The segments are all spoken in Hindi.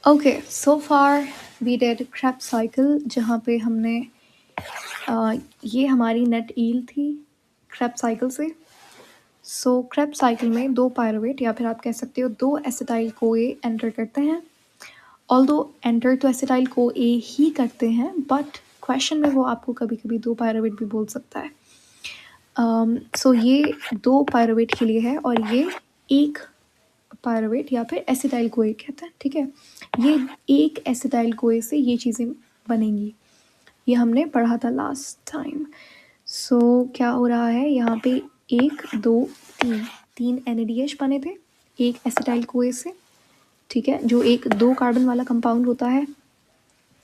Okay, so far we did Krebs cycle, जहाँ पे हमने ये हमारी नेट ईल थी क्रेब्स साइकिल से। सो क्रेब्स साइकिल में 2 पायरुवेट या फिर आप कह सकते हो 2 एसिटाइल कोए एंटर करते हैं। ऑल्दो एंटर तो एसिटाइल कोए ही करते हैं, बट क्वेश्चन में वो आपको कभी कभी 2 पायरुवेट भी बोल सकता है। सो ये 2 पायरुवेट के लिए है और ये 1 पायरुवेट या फिर एसिटाइल कोए कहते हैं, ठीक है। ये एक एसिटाइल कोए से ये चीज़ें बनेंगी, ये हमने पढ़ा था लास्ट टाइम। सो क्या हो रहा है यहाँ पे, 1 2 3 NADH बने थे एक एसिटाइल कोए से, ठीक है, जो एक 2 कार्बन वाला कंपाउंड होता है,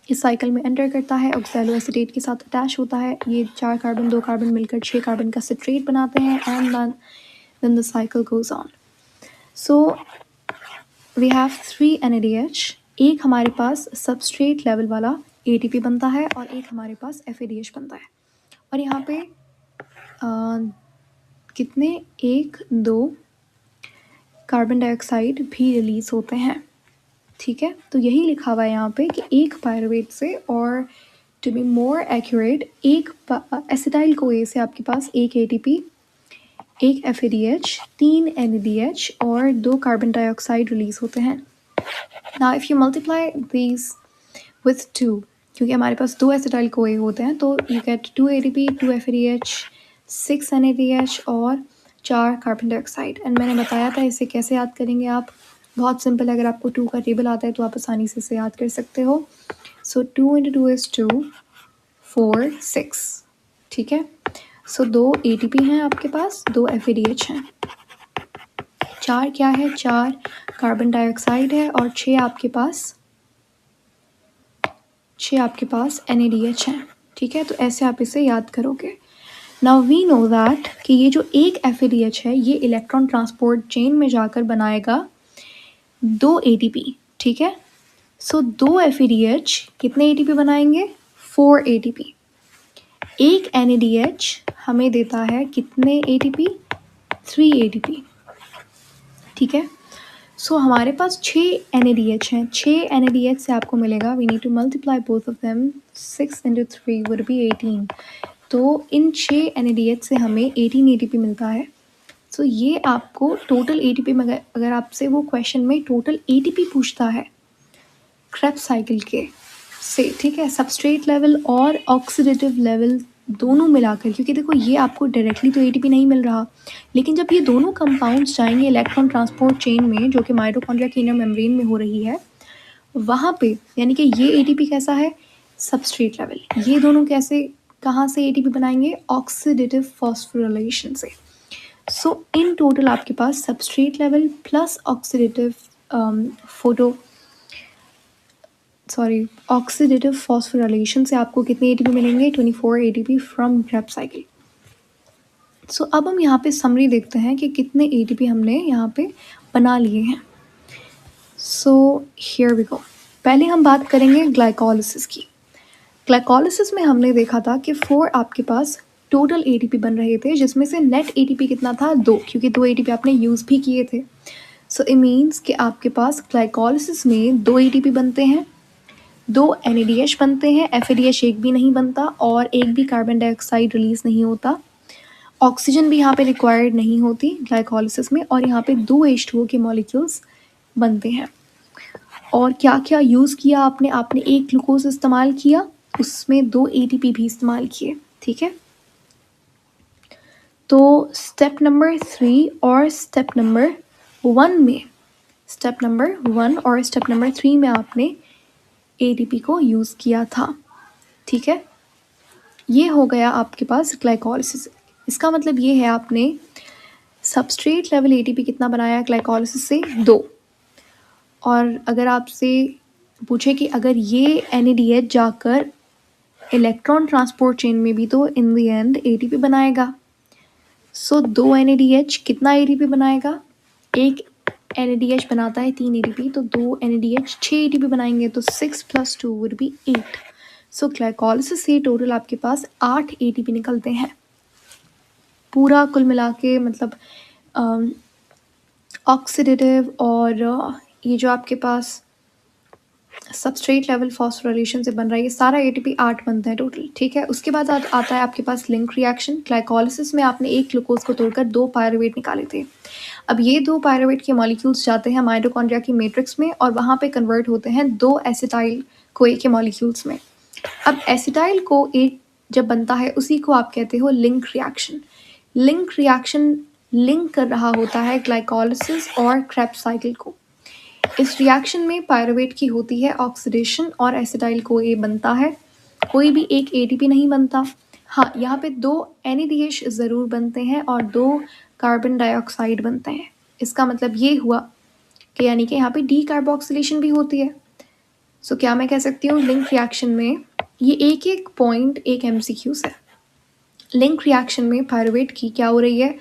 इस साइकिल में एंटर करता है, ऑक्सैलो एसीटेट के साथ अटैच होता है। ये 4 कार्बन 2 कार्बन मिलकर 6 कार्बन का सिट्रेट बनाते हैं and then the cycle goes on. So we have 3 NADH, एक हमारे पास सबस्ट्रेट लेवल वाला ATP बनता है और एक हमारे पास FADH बनता है। और यहाँ पे कितने 1 2 कार्बन डाइऑक्साइड भी रिलीज होते हैं, ठीक है। तो यही लिखा हुआ है यहाँ पे कि एक पायरुवेट से, और टू बी मोर एक्यूरेट, एक एसिटाइल कोए से आपके पास एक ATP, एक FADH, 3 NADH और 2 कार्बन डाइऑक्साइड रिलीज होते हैं। Now if you multiply these with 2, क्योंकि हमारे पास 2 एसिटाइल कोए होते हैं, तो you get 2 ATP, 2 FADH, 6 NADH और 4 कार्बन डाइऑक्साइड। एंड मैंने बताया था इसे कैसे याद करेंगे आप, बहुत सिंपल है, अगर आपको 2 का टेबल आता है तो आप आसानी से इसे याद कर सकते हो। सो 2 × 2 is 2, 4 6, ठीक है। सो 2 ATP हैं आपके पास, 2 FADH हैं, 4 क्या है, 4 कार्बन डाइऑक्साइड है और 6 आपके पास NADH हैं, ठीक है। तो ऐसे आप इसे याद करोगे। नाउ वी नो दैट कि ये जो एक FADH है ये इलेक्ट्रॉन ट्रांसपोर्ट चेन में जाकर बनाएगा 2 ATP, ठीक है। सो 2 FADH कितने ATP बनाएंगे, 4 ATP। एक NADH हमें देता है कितने ATP, 3 ATP, ठीक है। सो हमारे पास 6 NADH हैं, 6 NADH से आपको मिलेगा, we need to multiply both of them, 6 × 3 would be 18। तो इन 6 NADH से हमें 18 ATP मिलता है। सो ये आपको टोटल ATP में, अगर आपसे वो क्वेश्चन में टोटल ATP पूछता है क्रेब्स साइकिल के से, ठीक है, सबस्ट्रेट लेवल और ऑक्सीडेटिव लेवल दोनों मिलाकर, क्योंकि देखो ये आपको डायरेक्टली तो ATP नहीं मिल रहा, लेकिन जब ये दोनों कंपाउंड्स जाएंगे इलेक्ट्रॉन ट्रांसपोर्ट चेन में, जो कि माइटोकॉन्ड्रिया की इनर मेम्ब्रेन में हो रही है, वहाँ पे यानी कि ये ATP कैसा है, सबस्ट्रेट लेवल, ये दोनों कैसे, कहाँ से ATP बनाएंगे, ऑक्सीडेटिव फॉस्फोरिलेशन से। सो इन टोटल आपके पास substrate level plus oxidative oxidative phosphorylation से आपको कितने ATP मिलेंगे, 24 ATP from Krebs cycle. So अब हम यहाँ पे समरी देखते हैं कि कितने ATP हमने यहाँ पे बना लिए हैं। So here we go. पहले हम बात करेंगे ग्लाइकोलिसिस की। ग्लाइकोलिसिस में हमने देखा था कि 4 आपके पास टोटल ATP बन रहे थे, जिसमें से नेट ATP कितना था, 2, क्योंकि 2 ATP आपने यूज़ भी किए थे। सो इट मीन्स कि आपके पास ग्लाइकोलिसिस में 2 ATP बनते हैं, 2 NADH बनते हैं, FADH एक भी नहीं बनता और एक भी कार्बन डाइऑक्साइड रिलीज नहीं होता, ऑक्सीजन भी यहाँ पे रिक्वायर्ड नहीं होती ग्लाइकोलिसिस में, और यहाँ पे 2 H2O के मॉलिक्यूल्स बनते हैं। और क्या क्या यूज़ किया आपने एक ग्लूकोज इस्तेमाल किया, उसमें 2 ATP भी इस्तेमाल किए, ठीक है। तो स्टेप नंबर 3 और स्टेप नंबर 1 में, स्टेप नंबर 1 और स्टेप नंबर 3 में आपने ATP को यूज़ किया था, ठीक है। ये हो गया आपके पास ग्लाइकोलिसिस। इसका मतलब ये है आपने सबस्ट्रेट लेवल ATP कितना बनाया ग्लाइकोलिसिस से, 2। और अगर आपसे पूछे कि अगर ये NADH जाकर इलेक्ट्रॉन ट्रांसपोर्ट चेन में भी तो इन द एंड ATP बनाएगा। सो 2 NADH कितना ATP बनाएगा, एक NADH बनाता है 3 ATP, तो 2 NADH 6 ATP बनाएंगे, तो 6 + 2 वुड बी 8। सो ग्लाइकोलिसिस से टोटल आपके पास 8 ATP निकलते हैं पूरा कुल मिला के, मतलब ऑक्सीडेटिव और ये जो आपके पास सबस्ट्रेट लेवल फॉस्फोराइलेशन से बन रहा है, ये सारा एटीपी 8 बनता है टोटल, ठीक है। उसके बाद आता है आपके पास लिंक रिएक्शन। ग्लाइकोलिसिस में आपने एक ग्लूकोज को तोड़कर 2 पायरुवेट निकाले थे। अब ये 2 पायरुवेट के मॉलिक्यूल्स जाते हैं माइटोकॉन्ड्रिया की मैट्रिक्स में और वहाँ पे कन्वर्ट होते हैं 2 एसिटाइल कोए के मॉलिक्यूल्स में। अब एसिटाइल को एक जब बनता है उसी को आप कहते हो link reaction. Link reaction link कर रहा होता है ग्लाइकोलिसिस और क्रेब्स साइकिल को। इस रिएक्शन में पायरुवेट की होती है ऑक्सीडेशन और एसिटाइल को ए बनता है। कोई भी एक एटीपी नहीं बनता। हाँ, यहाँ पे 2 NADH ज़रूर बनते हैं और 2 कार्बन डाइऑक्साइड बनते हैं। इसका मतलब ये हुआ कि यानी कि यहाँ पे डी कार्बोक्सिलेशन भी होती है। सो क्या मैं कह सकती हूँ लिंक रिएक्शन में ये एक पॉइंट एक MCQs है। लिंक रिएक्शन में पायरुवेट की क्या हो रही है,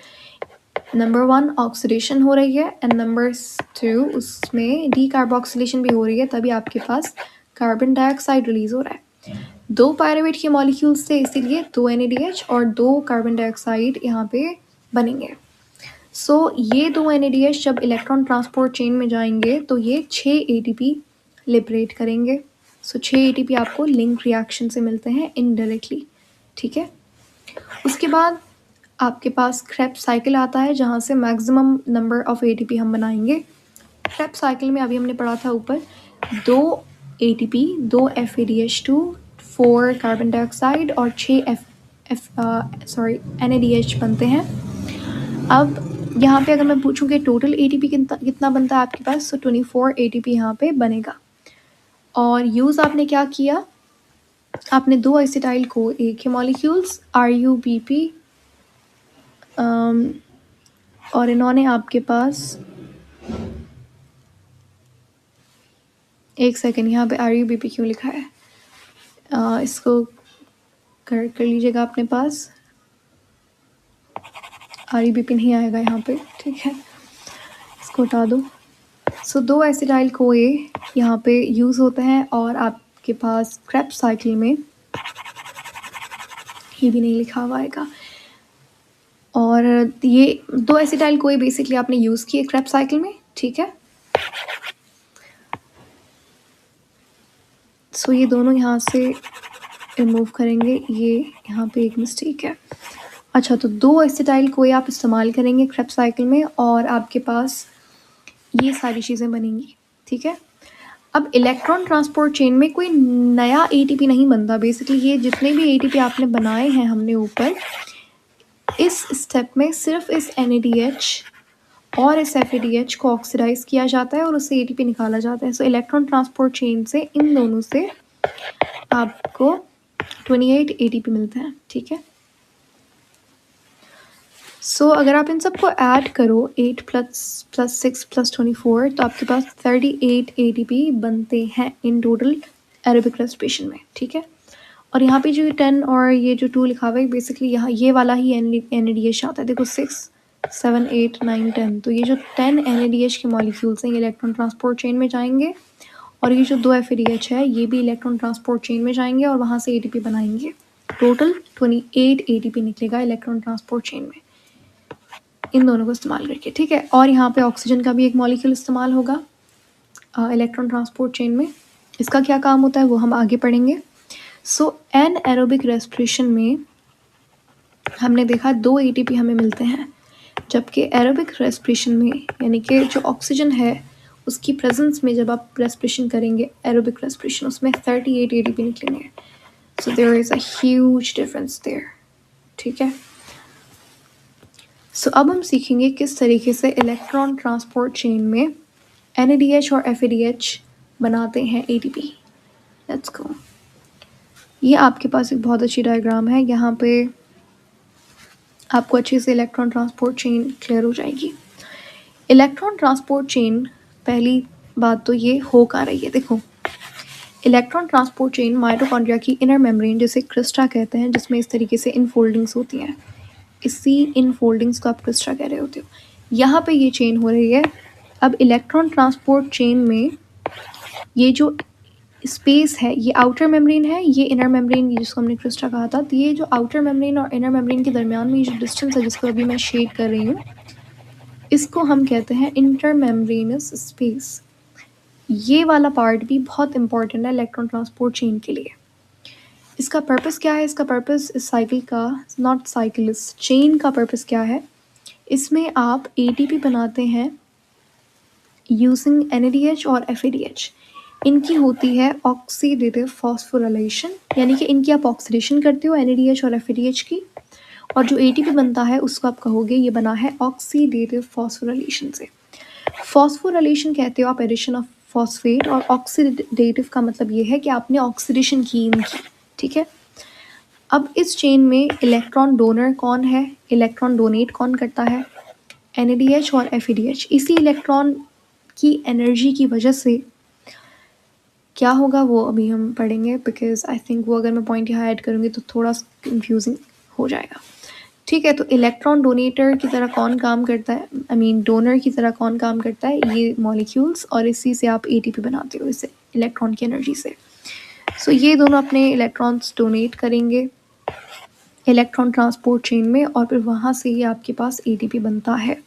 नंबर 1 ऑक्सीडेशन हो रही है एंड नंबर 2 उसमें डी कार्बोक्सिलेशन भी हो रही है, तभी आपके पास कार्बन डाइऑक्साइड रिलीज हो रहा है। 2 पायरुवेट के मॉलिक्यूल्स से इसीलिए 2 NADH और 2 कार्बन डाइऑक्साइड यहाँ पे बनेंगे। सो ये 2 NADH जब इलेक्ट्रॉन ट्रांसपोर्ट चेन में जाएंगे तो ये 6 ATP लिबरेट करेंगे। सो 6 ATP आपको लिंक रिएक्शन से मिलते हैं इनडायरेक्टली, ठीक है। उसके बाद आपके पास क्रेब्स साइकिल आता है जहाँ से मैक्सिमम नंबर ऑफ ATP हम बनाएंगे। क्रेब्स साइकिल में अभी हमने पढ़ा था ऊपर 2 ATP, 2 FADH2, 4 कार्बन डाइऑक्साइड और 6 NADH बनते हैं। अब यहाँ पे अगर मैं पूछूं कि टोटल ATP कितना बनता है आपके पास, तो 24 ATP यहाँ पे बनेगा। और यूज़ आपने क्या किया, आपने 2 एसिटाइल को एक के मॉलिक्यूल्स RUBP और इन्होंने आपके पास एक सेकेंड यहाँ पे RUBP क्यों लिखा है, इसको कर लीजिएगा अपने पास। RUBP नहीं आएगा यहाँ पे, ठीक है, इसको हटा दो। सो 2 एसिटाइल कोए यहाँ पे यूज़ होते हैं और आपके पास क्रेब्स साइकिल में ये भी नहीं लिखा हुआ आएगा। और ये 2 एसिटाइल कोए बेसिकली आपने यूज़ किए क्रेब्स साइकिल में, ठीक है। सो ये दोनों यहाँ से रिमूव करेंगे, ये यहाँ पे एक मिस्टेक है। अच्छा, तो 2 एसिटाइल कोई आप इस्तेमाल करेंगे क्रेब्स साइकिल में और आपके पास ये सारी चीज़ें बनेंगी, ठीक है। अब इलेक्ट्रॉन ट्रांसपोर्ट चेन में कोई नया ATP नहीं बनता। बेसिकली ये जितने भी ATP आपने बनाए हैं हमने ऊपर, इस स्टेप में सिर्फ इस NADH और इस FADH को ऑक्सीडाइज किया जाता है और उससे ATP निकाला जाता है। सो इलेक्ट्रॉन ट्रांसपोर्ट चेन से इन दोनों से आपको 28 ATP मिलते हैं, ठीक है। सो अगर आप इन सबको ऐड करो 8 + 6 + 24 तो आपके पास 38 ATP बनते हैं इन टोटल एरोबिक रेस्पिरेशन में, ठीक है। और यहाँ पे जो 10 और ये जो 2 लिखा हुआ है बेसिकली यहाँ ये वाला ही NADH आता है। देखो 6, 7, 8, 9, 10, तो ये जो 10 NADH के मॉलिक्यूल्स हैं ये इलेक्ट्रॉन ट्रांसपोर्ट चेन में जाएंगे और ये जो 2 FADH है ये भी इलेक्ट्रॉन ट्रांसपोर्ट चेन में जाएंगे और वहाँ से ATP बनाएंगे। टोटल 28 ATP निकलेगा इलेक्ट्रॉन ट्रांसपोर्ट चेन में इन दोनों को इस्तेमाल करके, ठीक है। और यहाँ पे ऑक्सीजन का भी एक मॉलिक्यूल इस्तेमाल होगा इलेक्ट्रॉन ट्रांसपोर्ट चेन में। इसका क्या काम होता है वो हम आगे पढ़ेंगे। सो एनाएरोबिक रेस्पिरेशन में हमने देखा 2 ATP हमें मिलते हैं, जबकि एरोबिक रेस्पिरेशन में यानी कि जो ऑक्सीजन है उसकी प्रेजेंस में जब आप रेस्पिरेशन करेंगे एरोबिक रेस्पिरेशन उसमें 38 ATP निकलेंगे। So there is a huge difference there, ठीक है। सो अब हम सीखेंगे किस तरीके से इलेक्ट्रॉन ट्रांसपोर्ट चेन में NADH और FADH बनाते हैं ATP। Let's go. ये आपके पास एक बहुत अच्छी डायग्राम है, यहाँ पे आपको अच्छे से इलेक्ट्रॉन ट्रांसपोर्ट चेन क्लियर हो जाएगी। इलेक्ट्रॉन ट्रांसपोर्ट चेन पहली बात तो ये हो का रही है, देखो इलेक्ट्रॉन ट्रांसपोर्ट चेन माइटोकॉन्ड्रिया की इनर मेम्ब्रेन जिसे क्रिस्टा कहते हैं, जिसमें इस तरीके से इनफोल्डिंग्स होती हैं, इसी इनफोल्डिंग्स को आप क्रिस्टा कह रहे होते हो, यहाँ पे ये चेन हो रही है। अब इलेक्ट्रॉन ट्रांसपोर्ट चेन में ये जो स्पेस है ये आउटर मेम्ब्रेन है, ये इनर मेम्ब्रेन जिसको हमने क्रिस्टा कहा था। तो ये जो आउटर मेम्ब्रेन और इनर मेम्ब्रेन के दरमियान में ये जो डिस्टेंस है जिसको अभी मैं शेड कर रही हूँ इसको हम कहते हैं इंटर मेम्ब्रेनस स्पेस। ये वाला पार्ट भी बहुत इंपॉर्टेंट है इलेक्ट्रॉन ट्रांसपोर्ट चेन के लिए। इसका पर्पस क्या है? इसका पर्पस इस साइकिल का, नॉट साइकिल, इस चेन का पर्पस क्या है? इसमें आप एटीपी बनाते हैं यूजिंग NADH और FADH। इनकी होती है ऑक्सीडेटिव फॉस्फोराइलेशन, यानी कि इनकी आप ऑक्सीडेशन करते हो NADH और FADH की, और जो एटीपी बनता है उसको आप कहोगे ये बना है ऑक्सीडेटिव फॉस्फोराइलेशन से। फॉस्फोराइलेशन कहते हो आप एडिशन ऑफ फॉस्फेट, और ऑक्सीडेटिव का मतलब ये है कि आपने ऑक्सीडेशन की इनकी, ठीक है। अब इस चेन में इलेक्ट्रॉन डोनर कौन है, इलेक्ट्रॉन डोनेट कौन करता है? NADH और FADH। इसी इलेक्ट्रॉन की एनर्जी की वजह से क्या होगा वो अभी हम पढ़ेंगे, बिकॉज आई थिंक वो अगर मैं पॉइंट यहाँ ऐड करूँगी तो थोड़ा कंफ्यूजिंग हो जाएगा, ठीक है। तो इलेक्ट्रॉन डोनेटर की तरह कौन काम करता है, आई मीन डोनर की तरह कौन काम करता है? ये मॉलिक्यूल्स, और इसी से आप एटीपी बनाते हो, इससे इलेक्ट्रॉन की एनर्जी से। सो ये दोनों अपने इलेक्ट्रॉन्स डोनेट करेंगे इलेक्ट्रॉन ट्रांसपोर्ट चेन में, और फिर वहाँ से ही आपके पास एटीपी बनता है।